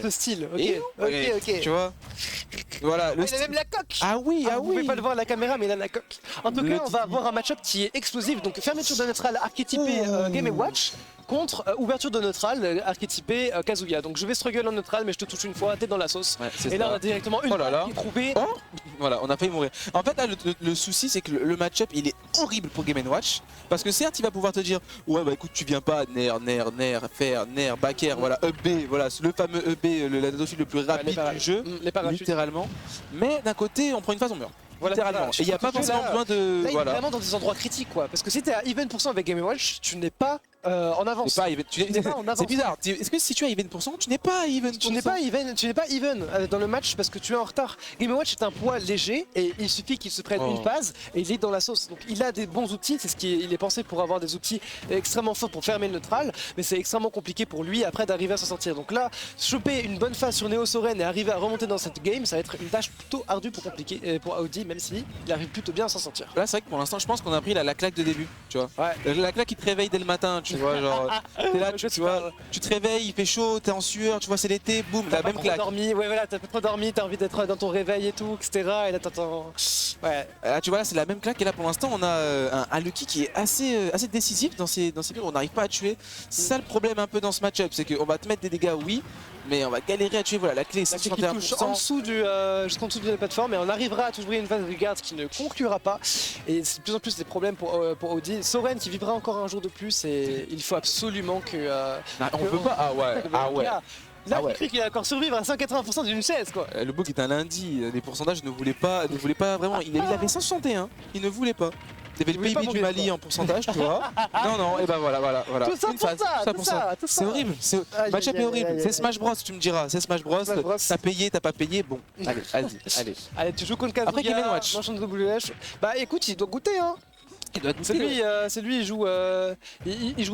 Ce style, ok. Et ok. Tu vois. Voilà. Il a même la coque. Ah oui, Vous pouvez pas le voir à la caméra, mais il a la coque. En tout cas, on va avoir un match-up qui est explosif. Donc fermeture de neutral archétypé Game & Watch contre ouverture de neutral archétypé Kazuya. Donc je vais struggle en neutral, mais je te touche une fois, t'es dans la sauce. Ouais, et là, on a directement une balle qui est trouvée. Oh voilà, on a failli mourir. En fait, là, le souci, c'est que le match-up, il est horrible pour Game & Watch. Parce que certes, il va pouvoir te dire, ouais, bah écoute, tu viens pas, nair, back air, voilà, EB, voilà, le fameux EB, la dophile le plus rapide du jeu, littéralement. Mais d'un côté, on prend une phase, on meurt. Voilà, littéralement. Et il n'y a pas forcément besoin de. Là, il est voilà. vraiment dans des endroits critiques, quoi. Parce que si t'es à even% avec Game & Watch, tu n'es pas en avance. C'est bizarre. Est-ce que si tu es à even %, tu n'es pas à even %? Tu n'es pas even dans le match parce que tu es en retard. Game & Watch est un poids léger et il suffit qu'il se prenne une phase et il est dans la sauce. Donc il a des bons outils, c'est ce qu'il est pensé pour avoir des outils extrêmement forts pour fermer le neutral, mais c'est extrêmement compliqué pour lui après d'arriver à s'en sortir. Donc là, choper une bonne phase sur Neo Soren et arriver à remonter dans cette game, ça va être une tâche plutôt ardue pour Audi, même si il arrive plutôt bien à s'en sortir. Là, c'est vrai que pour l'instant, je pense qu'on a pris la claque de début, tu vois. Ouais. La claque qui te réveille dès le matin, tu vois, genre. T'es là, tu vois, tu te réveilles, il fait chaud, t'es en sueur, tu vois, c'est l'été, boum, la même claque. Dormi, ouais, voilà, t'as pas trop dormi, t'as envie d'être dans ton réveil et tout, etc. Et là, t'entends. Ouais. Là, tu vois, là, c'est la même claque. Et là, pour l'instant, on a un Lucky qui est assez décisif dans ces builds. On n'arrive pas à tuer. C'est ça le problème un peu dans ce match-up, c'est qu'on va te mettre des dégâts, oui, mais on va galérer à tuer. Voilà, la clé est 51%. En dessous jusqu'en dessous de la plateforme, et on arrivera à t'ouvrir une phase de garde qui ne conclura pas. Et c'est de plus en plus des problèmes pour Audi. Soren qui vivra encore un jour de plus, et il faut absolument que. On peut pas. Ah ouais. Là, j'ai cru qu'il allait encore survivre à 180% d'une chaise, quoi. Le bug est un lundi. Les pourcentages ne voulaient pas vraiment. Il avait 161. Il ne voulait pas. Il y avait le PIB du Mali en pourcentage, tu vois. Non, et ben voilà. Tout ça pour ça. C'est horrible. Match-up est horrible. C'est Smash Bros, tu me diras. C'est Smash Bros. T'as payé, t'as pas payé. Bon, allez. Allez, tu joues contre Kazuya. Après Game & Watch. WH. Bah écoute, il doit goûter, hein. C'est lui, il joue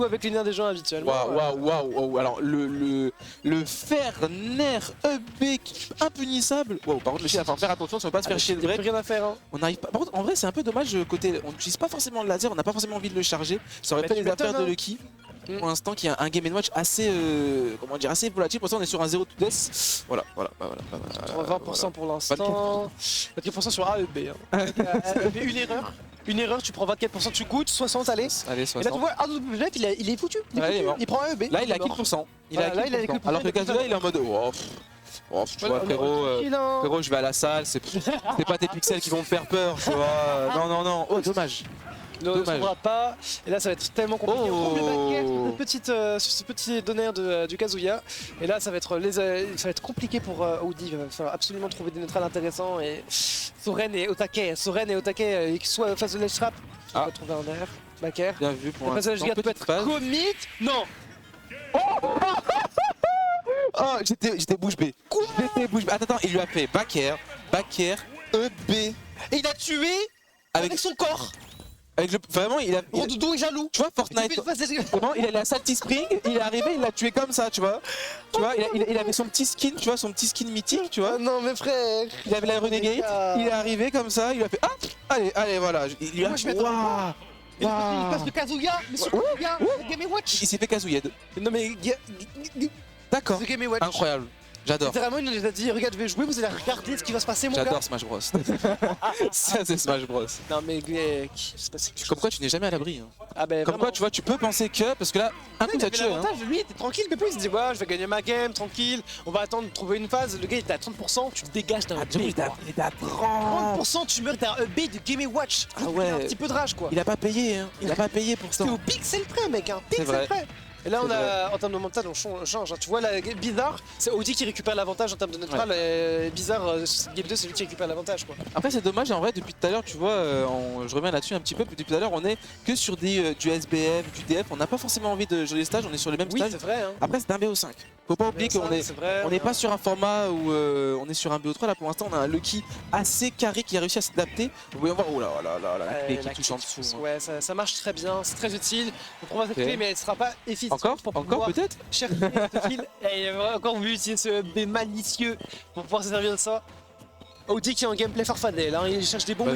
avec les nerfs des gens habituellement. Waouh. Alors le fer nerf EB impunissable. Wow, par contre le chien va falloir faire attention, ça va pas se faire chier de vrai. Rien à faire. Hein. On n'arrive pas. Par contre en vrai c'est un peu dommage côté. On n'utilise pas forcément le laser, on n'a pas forcément envie de le charger. Ça aurait fait les affaires de Lucky. Pour l'instant qui a un Game & Watch assez assez volatile. Pour l'instant on est sur un 0 to death. Voilà. 20% pour l'instant. 24% sur AEB. Hein. Une erreur. Une erreur, tu prends 24%, tu goûtes, 60, allez. Allez, 60. Et là tu vois, AWF il est foutu. Il prend AEB. Là il a 4%. Alors que Kazuya il est en mode tu vois frérot, je vais à la salle, c'est pas tes pixels qui vont me faire peur, tu vois. Non. Oh dommage. Ne s'ouvrira pas, et là ça va être tellement compliqué. On trouve le baguette sur ce petit donner du Kazuya, et là ça va être compliqué pour Audi. Il va falloir absolument trouver des neutrales intéressants, et Soren est au taquet, soit face de l'edge trap, on va trouver un air, back air. Bien vu pour le passage peut être commit. Non. Oh, j'étais bouche bée. Attends, il lui a fait back air, EB. Et il a tué avec son corps. Vraiment, Rondoudou est jaloux. Tu vois, Fortnite, vraiment, il allait à Salty Spring, il est arrivé, il l'a tué comme ça, tu vois. Il avait son petit skin, tu vois, son petit skin mythique, tu vois. Non, mais frère. Il avait la Renegade, il est arrivé comme ça, il a fait allez, voilà. Il lui a fait Il passe de Kazuya, mais sur Kazuya, Game & Watch. Il s'est fait Kazuyed. Non, mais. D'accord. Game & Watch. Incroyable. J'adore. Littéralement, il nous a dit, regarde, je vais jouer, vous allez regarder ce qui va se passer, mon gars. J'adore Smash Bros. Ça, c'est Smash Bros. Non, mais comme quoi, tu n'es jamais à l'abri. Hein. Ah ben, comme quoi, tu vois, tu peux penser que, parce que là, un coup, ça tue. Lui, il était tranquille, Pépé, il se dit, ouais, je vais gagner ma game, tranquille, on va attendre de trouver une phase. Le gars, il était à 30%, tu te dégages d'un EB. Il était à 30%. Tu meurs d'un EB de Game & Watch. Ah ouais. Un petit peu de rage, quoi. Il a pas payé, hein. Il a pas payé pour ça. C'est au pixel près, mec, hein. Pixel près. Et là, en termes de mental, on change. Tu vois, Bizarre, c'est Audi qui récupère l'avantage en termes de neutral. Et Bizarre, Game 2, c'est lui qui récupère l'avantage, quoi. Après, c'est dommage, en vrai, depuis tout à l'heure, tu vois, je reviens là-dessus un petit peu. Depuis tout à l'heure, on est que sur du SBF, du DF. On n'a pas forcément envie de jouer les stages, on est sur les mêmes stages. Oui, c'est vrai. Hein. Après, c'est un BO5. Faut pas oublier qu'on n'est pas sur un format où on est sur un BO3. Là, pour l'instant, on a un Lucky assez carré qui a réussi à s'adapter. Vous pouvez voir, oh là, la clé qui touche en dessous. Ouais, ça marche très bien, c'est très utile. On prendra cette clé, mais elle ne sera pas efficace. Encore peut-être chercher ce fil. Et il a encore voulu utiliser ce B malicieux pour pouvoir se servir de ça. Audi qui est en gameplay farfadel, hein. Il cherche des bombes,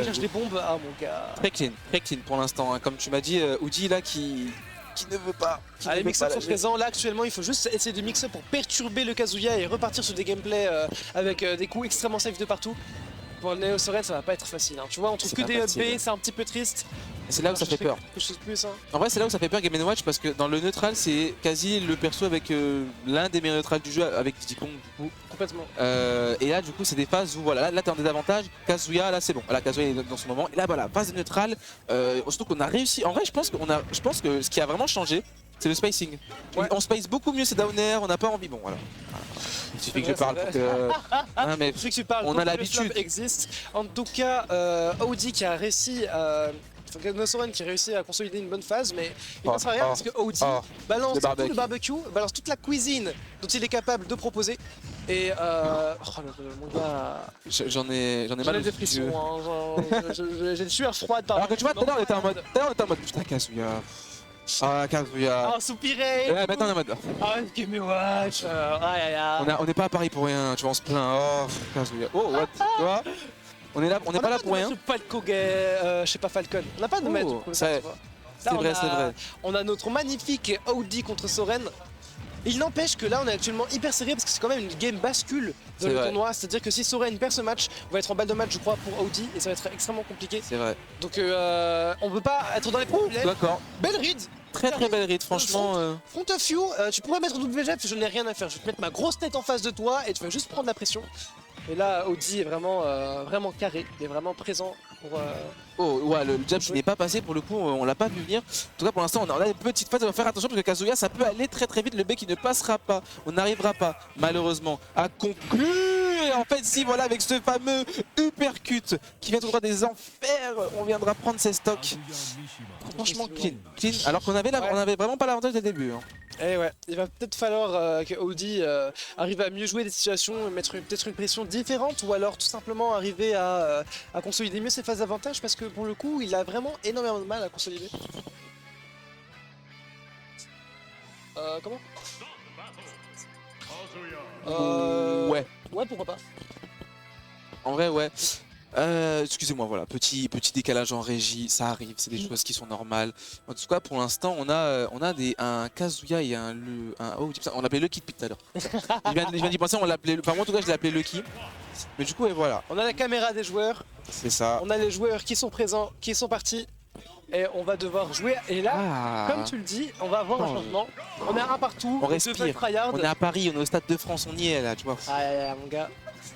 Ah mon gars. Très clean pour l'instant. Hein. Comme tu m'as dit, Audi là qui qui ne veut pas. Les mix-ups sont présents. Là, actuellement, il faut juste essayer de mix-up pour perturber le Kazuya et repartir sur des gameplays avec des coups extrêmement safe de partout. Pour le Neo Soren, ça va pas être facile. Hein. Tu vois, on trouve que des up B, c'est un petit peu triste. C'est là où ça fait peur. En vrai, c'est là où ça fait peur Game & Watch parce que dans le neutral, c'est quasi le perso avec l'un des meilleurs neutrals du jeu avec Diddy Kong du coup. Complètement. Et là, du coup, c'est des phases où voilà, là t'es en désavantage. Kazuya, là c'est bon. Là, Kazuya est dans son moment. Et là, voilà, phase de neutral. Surtout qu'on a réussi. En vrai, je pense que ce qui a vraiment changé, c'est le spacing. Ouais. On space beaucoup mieux ces down air. On n'a pas envie. Bon, voilà. Il suffit que je parle pour que. Non, mais il suffit que tu parles. On a l'habitude. Existe. En tout cas, Audi qui a réussi à. Neo Soren qui réussit à consolider une bonne phase, mais il ne passera rien parce que Audi balance tout le barbecue, balance toute la cuisine dont il est capable de proposer. Et mon gars. J'en ai mal des frissons, j'ai des sueurs froides par. Alors que tu vois, tout à l'heure on était en mode. Putain, Kazuya. Ah, Kazuya. Ah, soupiré. Ouais, maintenant on est en mode. Ah, Game & Watch. On n'est pas à Paris pour rien, tu vois, on se plaint. Oh, Kazuya. Oh, what? Tu vois? On est là, on n'est pas là pour rien. Je sais pas, Falcon. On n'a pas de maître comme ça. C'est vrai, c'est vrai. On a notre magnifique Audi contre Soren. Il n'empêche que là on est actuellement hyper serré parce que c'est quand même une game bascule de le tournoi. C'est-à-dire que si Soren perd ce match, on va être en balle de match je crois pour Audi et ça va être extrêmement compliqué. C'est vrai. Donc on peut pas être dans les problèmes. D'accord. Belle read. Très belle read franchement. Front of you, tu pourrais mettre WGF, je n'ai rien à faire. Je vais te mettre ma grosse tête en face de toi et tu vas juste prendre la pression. Et là, Audi est vraiment, vraiment carré, il est vraiment présent pour... Oh ouais, le jab qui n'est pas passé pour le coup, on l'a pas vu venir. En tout cas pour l'instant on a des petites phases, on va faire attention parce que Kazuya ça peut aller très vite, le B qui ne passera pas, on n'arrivera pas malheureusement à conclure. Et en fait si voilà avec ce fameux uppercut qui vient tout droit des enfers, on viendra prendre ses stocks. Franchement clean, alors qu'on avait, on avait vraiment pas l'avantage dès le début. Hein. Et ouais, il va peut-être falloir que Audi arrive à mieux jouer des situations, mettre peut-être une pression différente ou alors tout simplement arriver à consolider mieux ses phases d'avantage parce que pour le coup il a vraiment énormément de mal à consolider. Comment Ouais, pourquoi pas. En vrai ouais. Excusez-moi, voilà, petit décalage en régie, ça arrive, c'est des choses qui sont normales. En tout cas, pour l'instant, on a un Kazuya et un on l'appelait Lucky depuis tout à l'heure. je viens d'y penser, on l'appelait, enfin moi en tout cas je l'ai appelé Lucky. Mais du coup, et voilà. On a la caméra des joueurs. C'est ça. On a les joueurs qui sont présents, qui sont partis. Et on va devoir jouer. Et là, comme tu le dis, on va avoir un changement. On est un partout. On respire. On est à Paris, on est au Stade de France, on y est là, tu vois. Mon gars.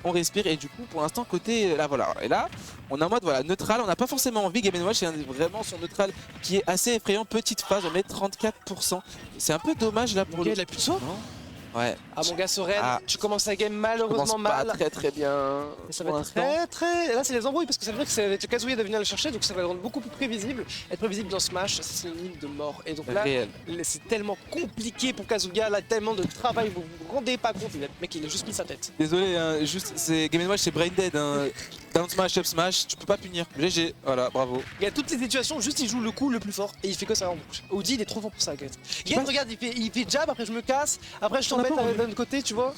On respire et du coup pour l'instant côté là voilà et là on est en mode voilà neutral, on n'a pas forcément envie. Game & Watch c'est vraiment son neutral qui est assez effrayant, petite phase, on met 34%, c'est un peu dommage là pour il a plus de saut. Ouais. Ah mon gars Soren, tu commences la game malheureusement mal. Pas très bien. Et ça va être très... Là c'est les embrouilles parce que ça veut dire que ça va être Kazuya de venir le chercher donc ça va le rendre beaucoup plus prévisible. Être prévisible dans Smash c'est une ligne de mort. Et donc là c'est tellement compliqué pour Kazuya, là tellement de travail, vous vous rendez pas compte, le mec il a juste mis sa tête. Désolé, hein, juste c'est Game & Watch c'est brain dead. Hein. Down smash, up smash, tu peux pas punir. GG, voilà, bravo. Il y a toutes les situations, juste il joue le coup le plus fort et il fait que ça en bouche. Audi il est trop fort pour ça, Get. Regarde, il fait jab, après je me casse, après je t'embête d'un autre côté, tu vois.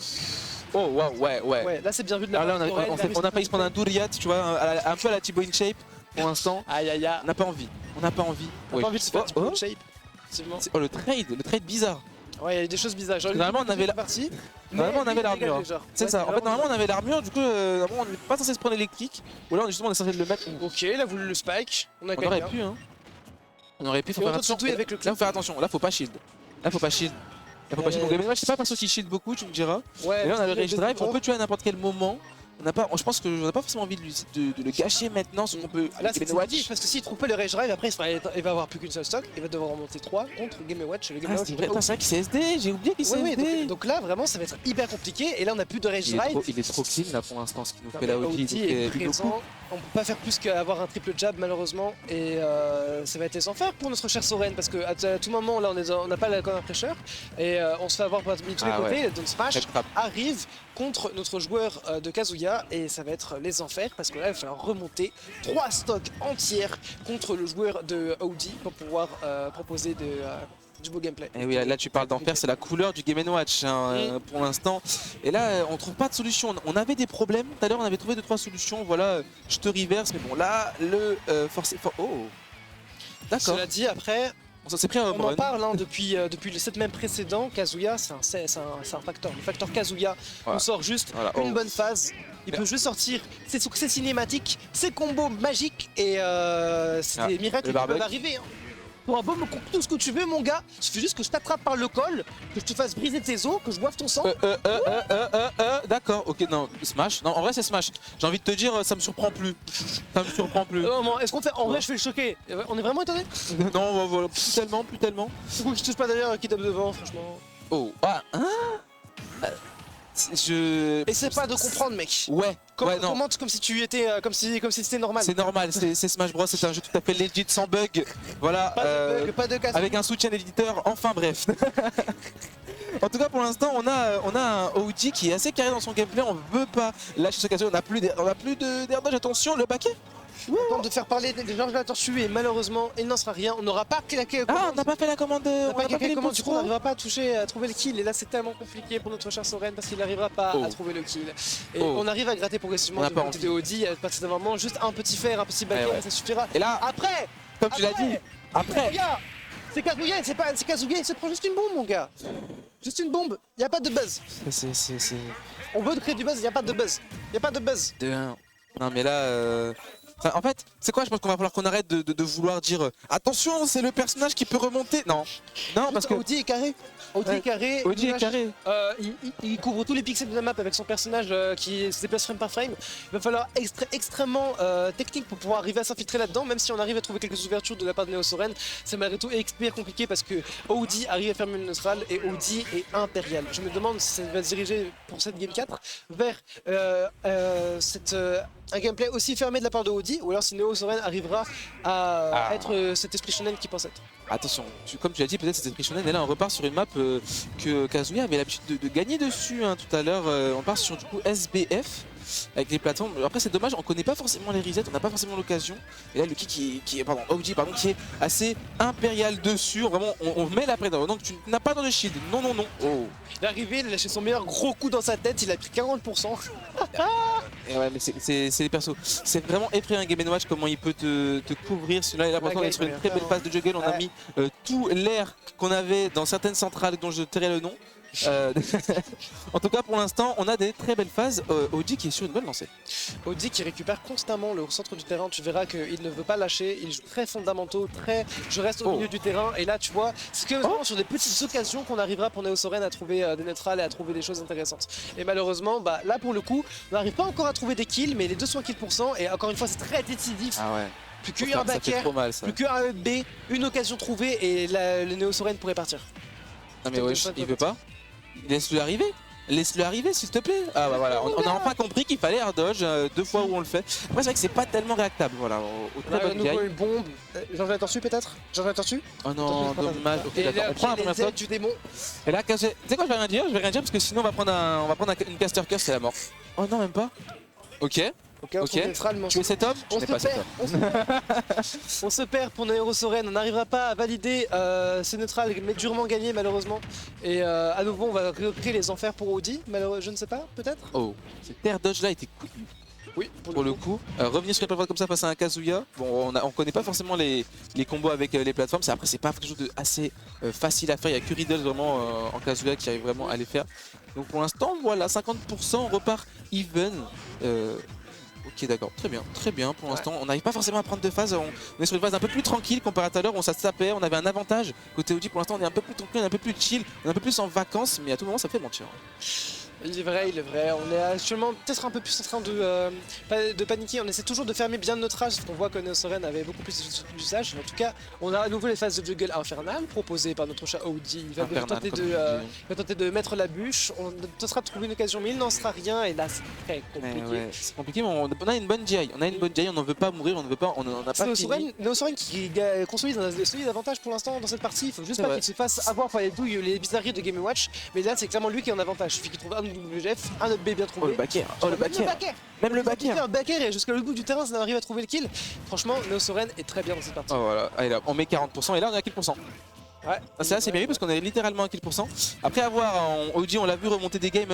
Oh waouh, ouais. Là c'est bien vu de la part. Là on a failli se prendre un Douriat, tu vois, un peu à la Thibaut InShape pour l'instant. Aïe. On n'a pas envie. On n'a pas envie de se faire Thibaut InShape. Oh le trade bizarre. Ouais, il y a des choses bizarres. Normalement, on avait l'armure. C'est ça. En fait, normalement, on avait l'armure. Du coup, normalement, on n'est pas censé se prendre l'électrique. Ou là, on est censé le mettre. Ok, il a voulu le spike. On aurait pu, hein. On aurait pu. Faut faire attention. Là, faut faire attention. Là, faut pas shield. Donc, Game & Watch, c'est pas parce qu'il shield beaucoup, tu me diras. Mais là, on a le rage drive. On peut tuer à n'importe quel moment. Je pense qu'on n'a pas forcément envie de le gâcher maintenant, ce qu'on peut. Là, c'est Watch parce que s'il trouve pas le rage drive, après il va avoir plus qu'une seule stock, il va devoir remonter 3 contre Game & Watch. C'est vrai qu'il s'est SD, j'ai oublié qu'il s'est SD. Donc là, vraiment, ça va être hyper compliqué. Et là, on a plus de rage drive. Il est trop clean là pour l'instant, ce qui nous fait la OG. On peut pas faire plus qu'avoir un triple jab malheureusement. Et ça va être les enfers pour notre cher Soren parce qu'à tout moment, là, on n'a pas la corner pressure. Et on se fait avoir par tous les côtés. Donc Smash arrive contre notre joueur de Kazuya et ça va être les enfers parce que là il va falloir remonter 3 stocks entières contre le joueur de Audi pour pouvoir proposer du beau gameplay. Et oui, là tu parles d'enfer, c'est la couleur du Game & Watch hein, pour l'instant. Et là on trouve pas de solution, on avait des problèmes, tout à l'heure on avait trouvé 2-3 solutions, voilà, je te reverse, mais bon là le oh d'accord. Cela dit après, Ça s'est pris un home On en run. parle hein, depuis le set même précédent. Kazuya, c'est un facteur. Le facteur Kazuya, Voilà. on sort juste Voilà. une Oh. bonne phase. Il peut juste sortir ses cinématiques, ses combos magiques et c'est des miracles qui peuvent arriver. Hein. Pour un beau tout ce que tu veux, mon gars, il suffit juste que je t'attrape par le col, que je te fasse briser tes os, que je boive ton sang. D'accord, ok, non, Smash. Non, en vrai, c'est Smash. J'ai envie de te dire, ça me surprend plus. Ça me surprend plus. Est-ce qu'on fait. En vrai, je vais le choquer. On est vraiment étonné. Non, voilà, plus tellement, plus tellement. Du coup, je touche pas d'ailleurs qui tape devant, franchement. Oh, ah, hein je. Essaie pas de comprendre, mec. Ouais, ouais, non. Commente comme si tu étais. Comme si c'était normal. C'est normal, c'est Smash Bros, c'est un jeu tout à fait legit, sans bug. Voilà, Pas de bug, pas de casse. avec un soutien d'éditeur, enfin bref. En tout cas, pour l'instant, on a un OG qui est assez carré dans son gameplay. On veut pas lâcher ce casse. On a plus d'air dodge. Attention, le baquet. On tente de faire parler des gens de la tortue et malheureusement il n'en sera rien. On n'aura pas claqué. Ah, on n'a pas fait la commande. On n'a pas claqué les comment pouces, du coup on n'arrivera pas à toucher, à trouver le kill. Et là c'est tellement compliqué pour notre cher Soren parce qu'il n'arrivera pas à trouver le kill. Et on arrive à gratter progressivement du côté de Audi. À partir d'un moment, juste un petit fer, un petit baquet, ça suffira. Et là, après, comme tu l'as dit, après. C'est Kazuya, c'est Kazuya, il se prend juste une bombe, mon gars. Juste une bombe, il n'y a pas de buzz. On veut créer du buzz, il n'y a pas de buzz. Il n'y a pas de buzz. Non, mais là. Enfin, en fait, c'est quoi? Je pense qu'on va falloir qu'on arrête de vouloir dire attention, c'est le personnage qui peut remonter. Non, non, parce que. Audi est carré. Audi est carré. Audi est carré. Il couvre tous les pixels de la map avec son personnage qui se déplace frame par frame. Il va falloir extrêmement technique pour pouvoir arriver à s'infiltrer là-dedans. Même si on arrive à trouver quelques ouvertures de la part de Neo Soren, c'est malgré tout hyper compliqué parce que Audi arrive à fermer le neutral et Audi est impérial. Je me demande si ça va se diriger pour cette game 4 vers un gameplay aussi fermé de la part de Audi ou alors si Neo Soren arrivera à être cet esprit shonen qui pense être. Attention, comme tu l'as dit, peut-être cet esprit shonen, et là on repart sur une map que Kazuya avait l'habitude de gagner dessus hein, tout à l'heure. On part sur du coup SBF avec les plateformes. Après c'est dommage, on connaît pas forcément les resets, on n'a pas forcément l'occasion. Et là le kick qui est assez impérial dessus. Vraiment, on met la prédation. Donc tu n'as pas dans le shield. Non, non, non. Oh. Il est arrivé, il a lâché son meilleur gros coup dans sa tête, il a pris 40%. Et ouais, mais c'est les persos. C'est vraiment effrayant Game & Watch comment il peut te couvrir. Celui-là, il a l'impression d'être sur une très belle phase de juggle. On a mis tout l'air qu'on avait dans certaines centrales dont je tairai le nom. En tout cas, pour l'instant, on a des très belles phases. Audi qui est sur une bonne lancée. Audi qui récupère constamment le centre du terrain. Tu verras qu'il ne veut pas lâcher. Il joue très fondamentaux, très. Je reste au milieu du terrain. Et là, tu vois, c'est que vraiment sur des petites occasions qu'on arrivera pour Neo Soren à trouver des neutrales et à trouver des choses intéressantes. Et malheureusement, bah, là pour le coup, on n'arrive pas encore à trouver des kills, mais les deux sont à kill %. Et encore une fois, c'est très décisif. Ah ouais. Plus qu'un backer, plus qu'un B, une occasion trouvée et le Neo Soren pourrait partir. Non mais ouais, il veut pas. Laisse-le arriver. Laisse-le arriver s'il te plaît. Ah bah voilà, on a enfin compris qu'il fallait air dodge 2 fois où on le fait. Après c'est vrai que c'est pas tellement réactable, voilà, au très bonne nouveau une bombe. J'en ai dessus peut-être. J'en ai dessus. Oh non, dommage. Ok, d'accord. On prend la première fois du démon. Et là, tu sais quoi, je vais rien dire parce que sinon on va prendre une caster curse, c'est la mort. Oh non, même pas. Ok. Ok, tu es cet homme? On se perd pour Neo Soren, on n'arrivera pas à valider ce neutral, mais durement gagné malheureusement. Et à nouveau on va créer les enfers pour Audi, malheureusement je ne sais pas, peut-être. Oh, cette air dodge là était cool. Oui, pour le coup. Revenir sur les plateformes comme ça face à un Kazuya, bon, on connaît pas forcément les combos avec les plateformes, après c'est pas quelque chose de assez facile à faire, il y a que Riddle vraiment en Kazuya qui arrive vraiment à les faire. Donc pour l'instant voilà, 50%, on repart even. Ok d'accord, très bien pour l'instant. On n'arrive pas forcément à prendre de phase, on est sur une phase un peu plus tranquille comparé à tout à l'heure où on se tapait, on avait un avantage. Côté Audi pour l'instant on est un peu plus tranquille, on est un peu plus chill, on est un peu plus en vacances, mais à tout moment ça fait mentir. Il est vrai, on est actuellement peut-être un peu plus en train de paniquer, on essaie toujours de fermer bien notre âge, parce qu'on voit que Neo Soren avait beaucoup plus d'usage. En tout cas, on a à nouveau les phases de juggle infernales proposées par notre chat Audi. Il va tenter de mettre la bûche, on tentera de trouver une occasion, mais il n'en sera rien, et là c'est très compliqué. Ouais, c'est compliqué, mais on a une bonne GI, on n'en veut pas mourir, on n'a pas fini. Neo Soren qui consolide un solide avantage pour l'instant dans cette partie, il faut juste pas qu'il se fasse avoir par les douilles, les bizarreries de Game & Watch, mais là c'est clairement lui qui est en avantage, il suffit qu'il trouve un WGF, un autre B bien trouvé. Oh le backer, même le backer. Un backer et jusqu'à le bout du terrain ça arrive à trouver le kill. Franchement, Neo Soren est très bien dans cette partie. Oh voilà, allez là, on met 40% et là on est à kill %. Ouais, c'est assez bien vu parce qu'on est littéralement à kill %. Après avoir Audi, on l'a vu remonter des games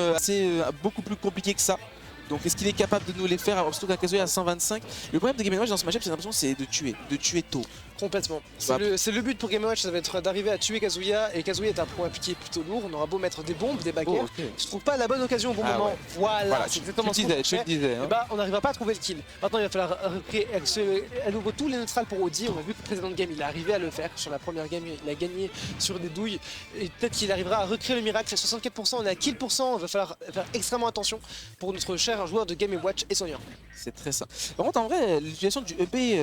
beaucoup plus compliqués que ça. Donc est-ce qu'il est capable de nous les faire, surtout qu'à Kazuya à 125. Le problème de Game & Watch dans ce match-up, c'est l'impression c'est de tuer tôt. Complètement. Bah, C'est le but pour Game Watch, ça va être d'arriver à tuer Kazuya. Et Kazuya est un point qui est plutôt lourd. On aura beau mettre des bombes, des baguettes. Oh, ok. Je trouve pas la bonne occasion au bon Ah moment. ouais. Voilà, c'est tu exactement le ce qu'on disais, tu le fait. disais. Et Hein. bah, on n'arrivera pas à trouver le kill. Maintenant, il va falloir recréer à nouveau tous les neutrals pour Audi. On a vu que le précédent game, il est arrivé à le faire. Sur la première game, il a gagné sur des douilles. Et peut-être qu'il arrivera à recréer le miracle. C'est 64%, on est à kill %. Il va falloir faire extrêmement attention pour notre cher joueur de Game Watch et Sonia. C'est très ça. Par contre, en vrai, l'utilisation du EP